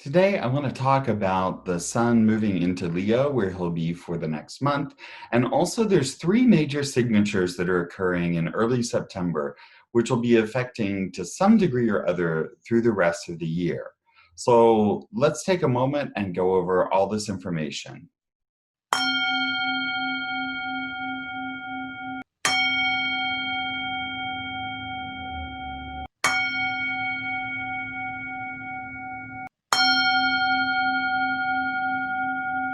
Today, I want to talk about the sun moving into Leo, where he'll be for the next month. And also, there's three major signatures that are occurring in early September, which will be affecting to some degree or other through the rest of the year. So let's take a moment and go over all this information.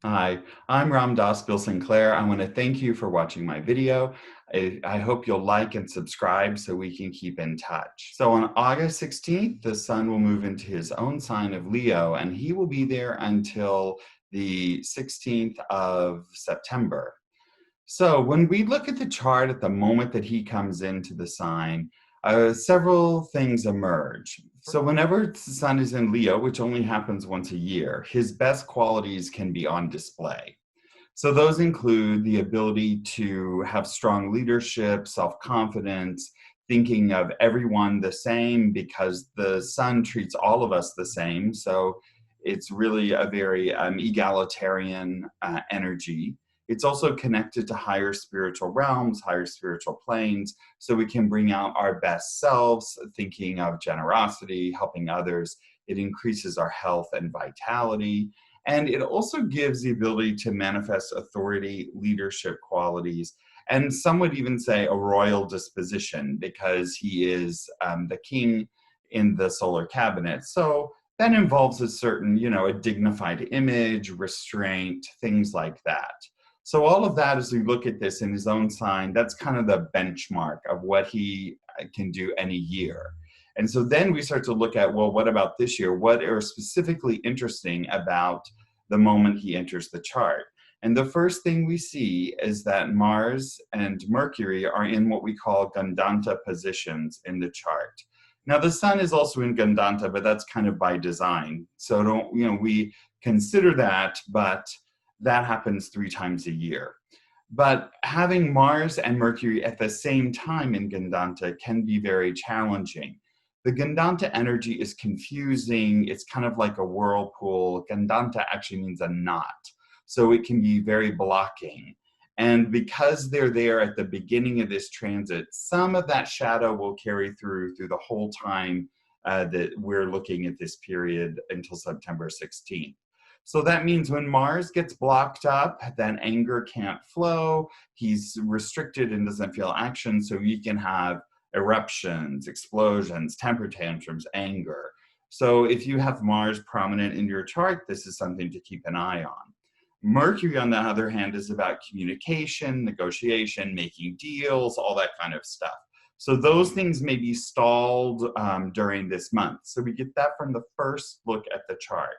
Hi, I'm Ramdas Sinclair. I want to thank you for watching my video. I hope you'll like and subscribe so we can keep in touch. So on August 16th, the sun will move into his own sign of Leo, and he will be there until the 16th of September. So when we look at the chart at the moment that he comes into the sign, several things emerge. So whenever the sun is in Leo, which only happens once a year, his best qualities can be on display. So those include the ability to have strong leadership, self-confidence, thinking of everyone the same because the sun treats all of us the same. So it's really a very egalitarian energy. It's also connected to higher spiritual realms, higher spiritual planes, so we can bring out our best selves, thinking of generosity, helping others. It increases our health and vitality. And it also gives the ability to manifest authority, leadership qualities, and some would even say a royal disposition because he is the king in the solar cabinet. So that involves a certain, a dignified image, restraint, things like that. So all of that, as we look at this in his own sign, that's kind of the benchmark of what he can do any year. And so then we start to look at, well, what about this year? What are specifically interesting about the moment he enters the chart? And the first thing we see is that Mars and Mercury are in what we call Gandanta positions in the chart. Now, the sun is also in Gandanta, but that's kind of by design. So we consider that, but that happens 3 times a year. But having Mars and Mercury at the same time in Gandanta can be very challenging. The Gandanta energy is confusing. It's kind of like a whirlpool. Gandanta actually means a knot. So it can be very blocking. And because they're there at the beginning of this transit, some of that shadow will carry through the whole time that we're looking at this period until September 16th. So that means when Mars gets blocked up, then anger can't flow. He's restricted and doesn't feel action. So you can have eruptions, explosions, temper tantrums, anger. So if you have Mars prominent in your chart, this is something to keep an eye on. Mercury, on the other hand, is about communication, negotiation, making deals, all that kind of stuff. So those things may be stalled during this month. So we get that from the first look at the chart.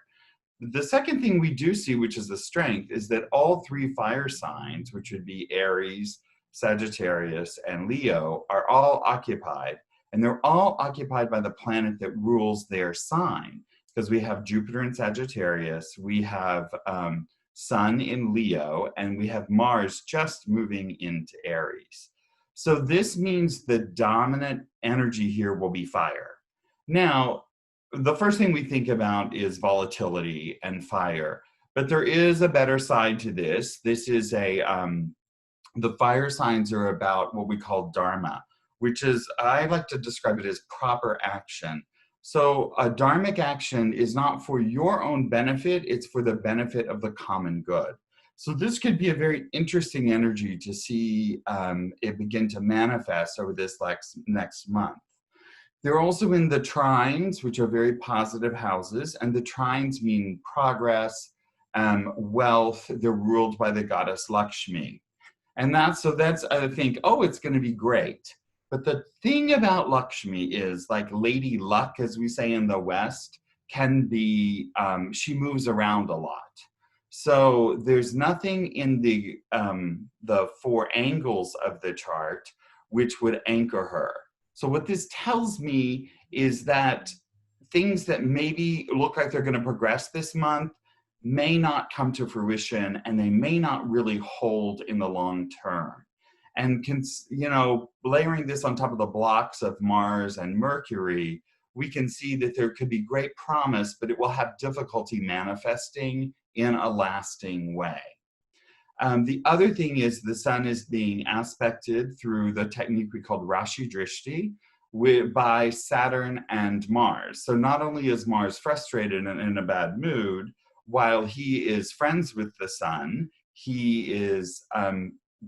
The second thing we do see, which is the strength, is that all 3 fire signs, which would be Aries, Sagittarius, and Leo, are all occupied. And they're all occupied by the planet that rules their sign. Because we have Jupiter in Sagittarius, we have Sun in Leo, and we have Mars just moving into Aries. So this means the dominant energy here will be fire. Now, the first thing we think about is volatility and fire, but there is a better side to this. This is the fire signs are about what we call dharma, which is, I like to describe it as proper action. So a dharmic action is not for your own benefit, it's for the benefit of the common good. So this could be a very interesting energy to see it begin to manifest over this next month. They're also in the trines, which are very positive houses, and the trines mean progress, wealth. They're ruled by the goddess Lakshmi. And that's I think, oh, it's going to be great. But the thing about Lakshmi is, like Lady Luck, as we say in the West, can be, she moves around a lot. So there's nothing in the 4 angles of the chart which would anchor her. So what this tells me is that things that maybe look like they're going to progress this month may not come to fruition, and they may not really hold in the long term. And layering this on top of the blocks of Mars and Mercury, we can see that there could be great promise, but it will have difficulty manifesting in a lasting way. The other thing is the sun is being aspected through the technique we call Rashi Drishti by Saturn and Mars. So not only is Mars frustrated and in a bad mood, while he is friends with the sun, he is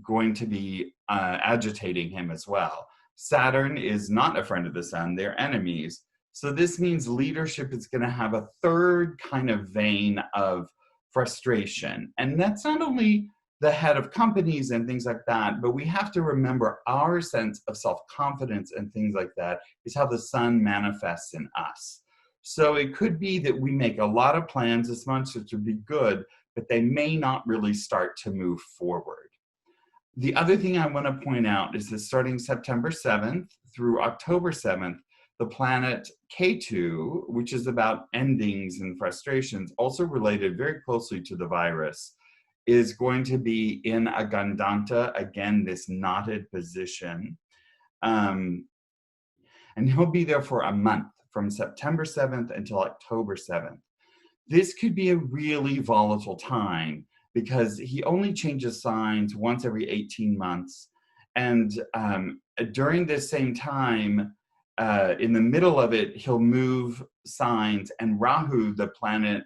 going to be agitating him as well. Saturn is not a friend of the sun, they're enemies. So this means leadership is going to have a third kind of vein of frustration. And that's not only the head of companies and things like that, but we have to remember our sense of self-confidence and things like that is how the sun manifests in us. So it could be that we make a lot of plans this month, which would be good, but they may not really start to move forward. The other thing I want to point out is that starting September 7th through October 7th, the planet Ketu, which is about endings and frustrations, also related very closely to the virus, is going to be in a Gandanta, again, this knotted position. And he'll be there for a month, from September 7th until October 7th. This could be a really volatile time because he only changes signs once every 18 months. And during this same time, in the middle of it, he'll move signs, and Rahu, the planet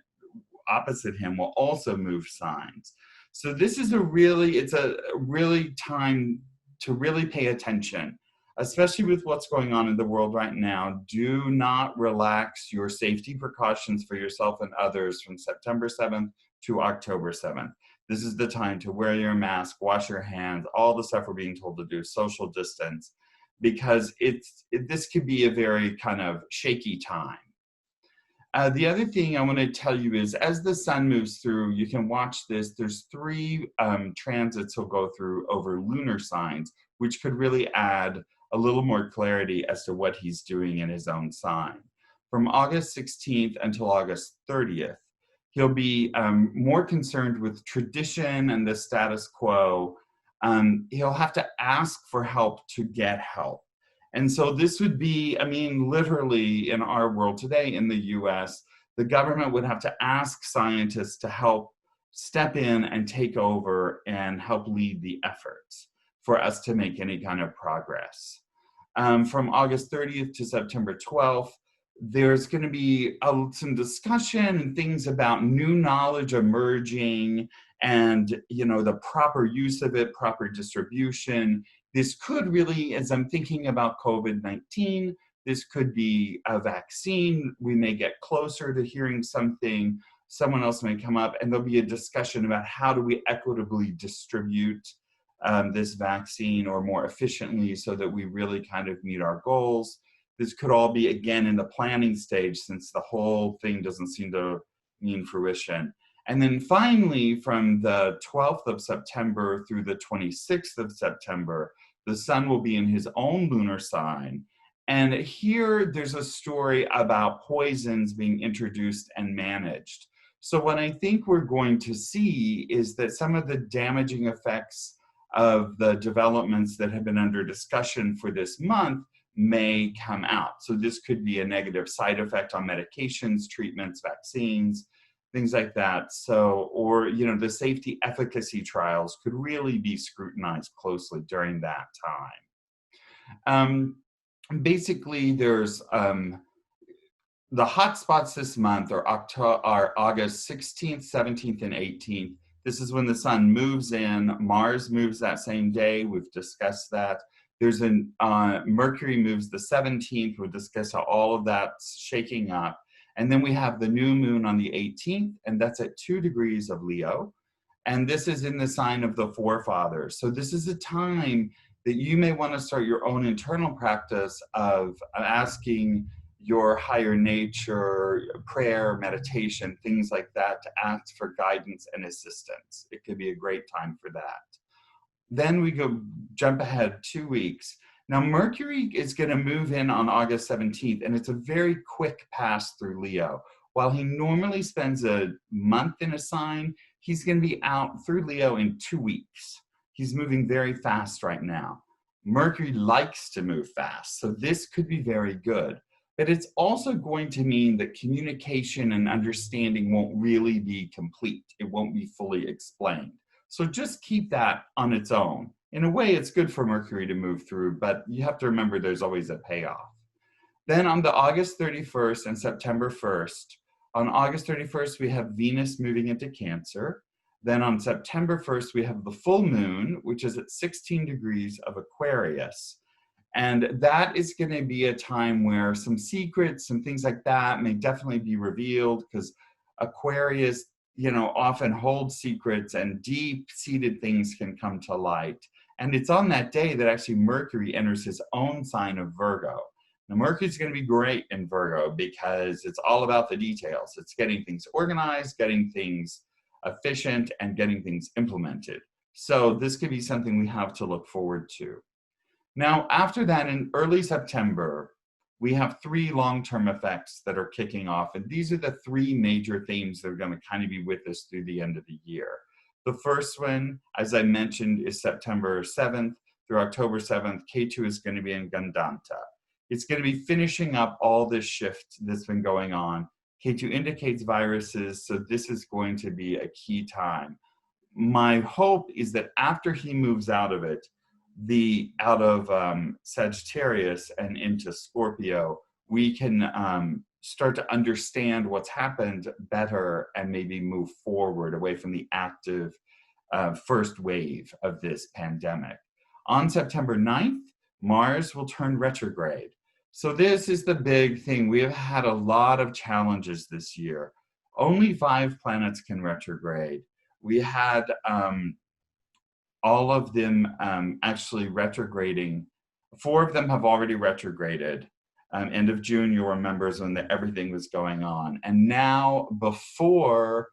opposite him, will also move signs. So this is it's a really time to really pay attention, especially with what's going on in the world right now. Do not relax your safety precautions for yourself and others from September 7th to October 7th. This is the time to wear your mask, wash your hands, all the stuff we're being told to do, social distance, because this could be a very kind of shaky time. The other thing I want to tell you is as the sun moves through, you can watch this. There's 3 transits he'll go through over lunar signs, which could really add a little more clarity as to what he's doing in his own sign. From August 16th until August 30th, he'll be more concerned with tradition and the status quo. He'll have to ask for help to get help. And so this would be, I mean, literally in our world today in the US, the government would have to ask scientists to help step in and take over and help lead the efforts for us to make any kind of progress. From August 30th to September 12th, there's going to be some discussion and things about new knowledge emerging and, you know, the proper use of it, proper distribution. This could really, as I'm thinking about COVID-19, this could be a vaccine. We may get closer to hearing something. Someone else may come up and there'll be a discussion about how do we equitably distribute this vaccine or more efficiently so that we really kind of meet our goals. This could all be, again, in the planning stage since the whole thing doesn't seem to mean fruition. And then finally, from the 12th of September through the 26th of September, the sun will be in his own lunar sign. And here there's a story about poisons being introduced and managed. So what I think we're going to see is that some of the damaging effects of the developments that have been under discussion for this month may come out. So this could be a negative side effect on medications, treatments, vaccines, things like that. So, or, you know, the safety efficacy trials could really be scrutinized closely during that time. Basically, there's the hot spots this month are August 16th, 17th, and 18th. This is when the sun moves in. Mars moves that same day. We've discussed that. There's Mercury moves the 17th. We'll discuss how all of that's shaking up. And then we have the new moon on the 18th, and that's at 2 degrees of Leo. And this is in the sign of the forefathers. So this is a time that you may want to start your own internal practice of asking your higher nature, prayer, meditation, things like that, to ask for guidance and assistance. It could be a great time for that. Then we jump ahead 2 weeks. Now Mercury is going to move in on August 17th, and it's a very quick pass through Leo. While he normally spends a month in a sign, he's going to be out through Leo in 2 weeks. He's moving very fast right now. Mercury likes to move fast, so this could be very good. but it's also going to mean that communication and understanding won't really be complete. It won't be fully explained. So just keep that on its own. In a way, it's good for Mercury to move through, but you have to remember there's always a payoff. Then on the August 31st and September 1st, on August 31st, we have Venus moving into Cancer. Then on September 1st, we have the full moon, which is at 16 degrees of Aquarius. And that is going to be a time where some secrets, some things like that may definitely be revealed, because Aquarius, often holds secrets and deep-seated things can come to light. And it's on that day that actually Mercury enters his own sign of Virgo. Now, Mercury's going to be great in Virgo because it's all about the details. It's getting things organized, getting things efficient, and getting things implemented. So this could be something we have to look forward to. Now, after that, in early September, we have 3 long-term effects that are kicking off. And these are the 3 major themes that are going to kind of be with us through the end of the year. The first one, as I mentioned, is September 7th through October 7th. Ketu is going to be in Gandanta. It's going to be finishing up all this shift that's been going on. Ketu indicates viruses, so this is going to be a key time. My hope is that after he moves out of it, out of Sagittarius and into Scorpio, we can start to understand what's happened better and maybe move forward away from the active first wave of this pandemic. On September 9th, Mars will turn retrograde. So this is the big thing. We have had a lot of challenges this year. Only 5 planets can retrograde. We had all of them actually retrograding. 4 of them have already retrograded. End of June, you'll remember, is when everything was going on. And now, before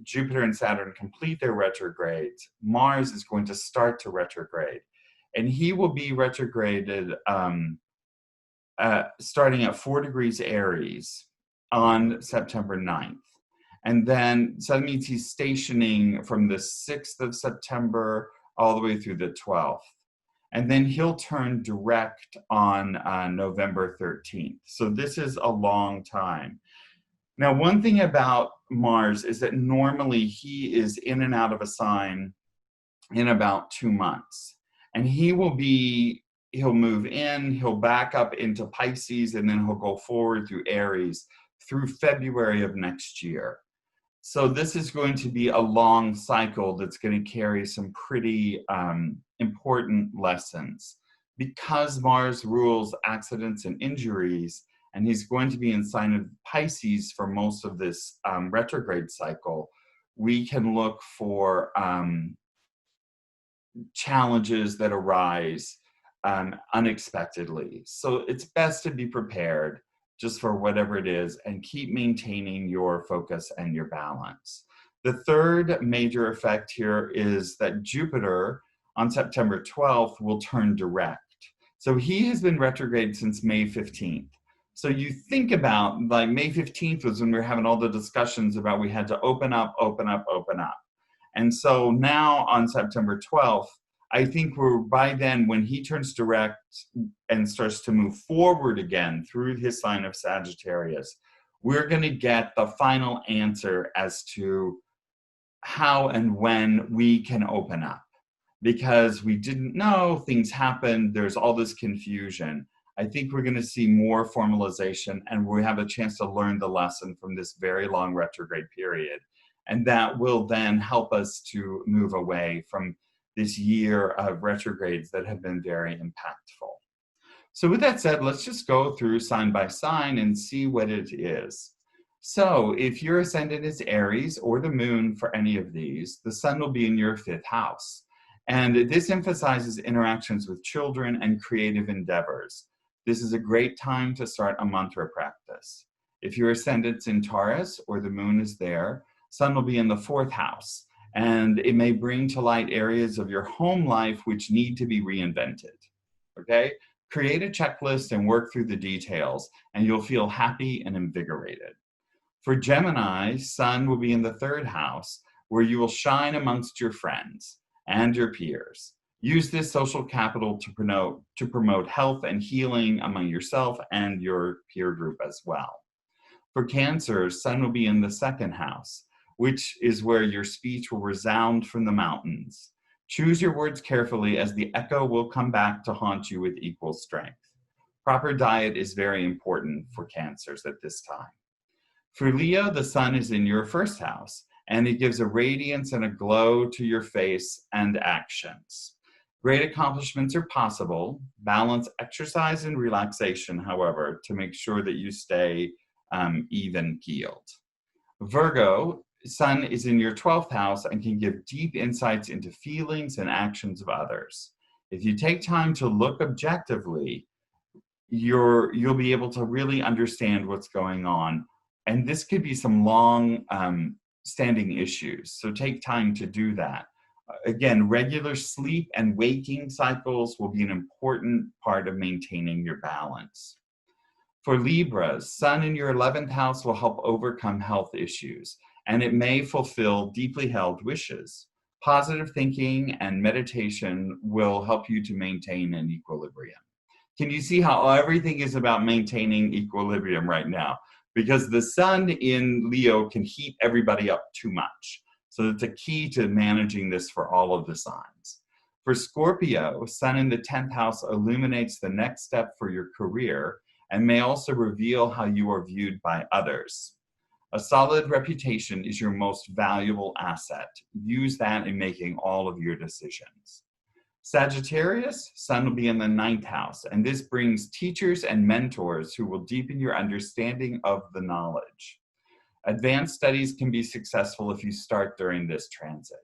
Jupiter and Saturn complete their retrogrades, Mars is going to start to retrograde. And he will be retrograded starting at 4 degrees Aries on September 9th. And then, so that means he's stationing from the 6th of September all the way through the 12th. And then he'll turn direct on November 13th. So this is a long time. Now, one thing about Mars is that normally he is in and out of a sign in about 2 months. And he'll move in, he'll back up into Pisces, and then he'll go forward through Aries through February of next year. So this is going to be a long cycle that's going to carry some pretty important lessons. Because Mars rules accidents and injuries, and he's going to be in sign of Pisces for most of this retrograde cycle, we can look for challenges that arise unexpectedly. So it's best to be prepared just for whatever it is and keep maintaining your focus and your balance. The third major effect here is that Jupiter on September 12th will turn direct. So he has been retrograde since May 15th. So you think about, like, May 15th was when we were having all the discussions about we had to open up. And so now on September 12th, I think by then, when he turns direct and starts to move forward again through his sign of Sagittarius, we're going to get the final answer as to how and when we can open up. Because we didn't know, things happened, there's all this confusion. I think we're going to see more formalization, and we have a chance to learn the lesson from this very long retrograde period. And that will then help us to move away from this year of retrogrades that have been very impactful. So with that said, let's just go through sign by sign and see what it is. So if your ascendant is Aries or the moon for any of these, the sun will be in your 5th house. And this emphasizes interactions with children and creative endeavors. This is a great time to start a mantra practice. If your ascendant's in Taurus or the moon is there, sun will be in the 4th house. And it may bring to light areas of your home life which need to be reinvented, okay? Create a checklist and work through the details, and you'll feel happy and invigorated. For Gemini, sun will be in the 3rd house, where you will shine amongst your friends and your peers. Use this social capital to promote health and healing among yourself and your peer group as well. For Cancer, Sun will be in the second house, which is where your speech will resound from the mountains. Choose your words carefully, as the echo will come back to haunt you with equal strength. Proper diet is very important for Cancers at this time. For Leo, the Sun is in your first house, and it gives a radiance and a glow to your face and actions. Great accomplishments are possible. Balance exercise and relaxation, however, to make sure that you stay even-keeled. Virgo, Sun is in your 12th house and can give deep insights into feelings and actions of others. If you take time to look objectively, you'll be able to really understand what's going on. And this could be some long standing issues. So take time to do that. Again, regular sleep and waking cycles will be an important part of maintaining your balance. For Libras, Sun in your 11th house will help overcome health issues, and it may fulfill deeply held wishes. Positive thinking and meditation will help you to maintain an equilibrium. Can you see how everything is about maintaining equilibrium right now? Because the Sun in Leo can heat everybody up too much. So it's a key to managing this for all of the signs. For Scorpio, Sun in the 10th house illuminates the next step for your career and may also reveal how you are viewed by others. A solid reputation is your most valuable asset. Use that in making all of your decisions. Sagittarius, Sun will be in the 9th house, and this brings teachers and mentors who will deepen your understanding of the knowledge. Advanced studies can be successful if you start during this transit.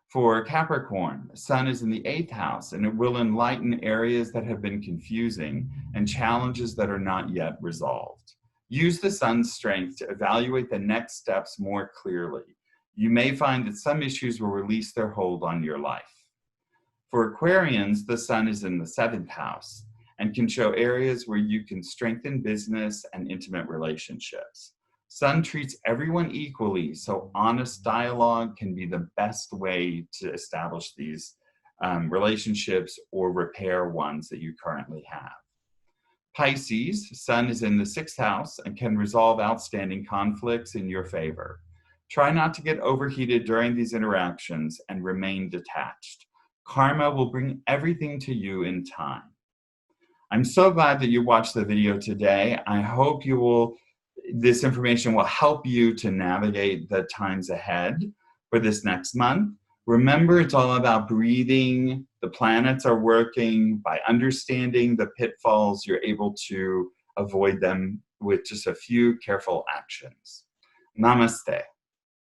For Capricorn, Sun is in the 8th house, and it will enlighten areas that have been confusing and challenges that are not yet resolved. Use the Sun's strength to evaluate the next steps more clearly. You may find that some issues will release their hold on your life. For Aquarians, the Sun is in the 7th house and can show areas where you can strengthen business and intimate relationships. Sun treats everyone equally, so honest dialogue can be the best way to establish these relationships or repair ones that you currently have. Pisces, Sun is in the 6th house and can resolve outstanding conflicts in your favor. Try not to get overheated during these interactions and remain detached. Karma will bring everything to you in time. I'm so glad that you watched the video today. I hope this information will help you to navigate the times ahead for this next month. Remember, it's all about breathing. The planets are working. By understanding the pitfalls, you're able to avoid them with just a few careful actions. Namaste.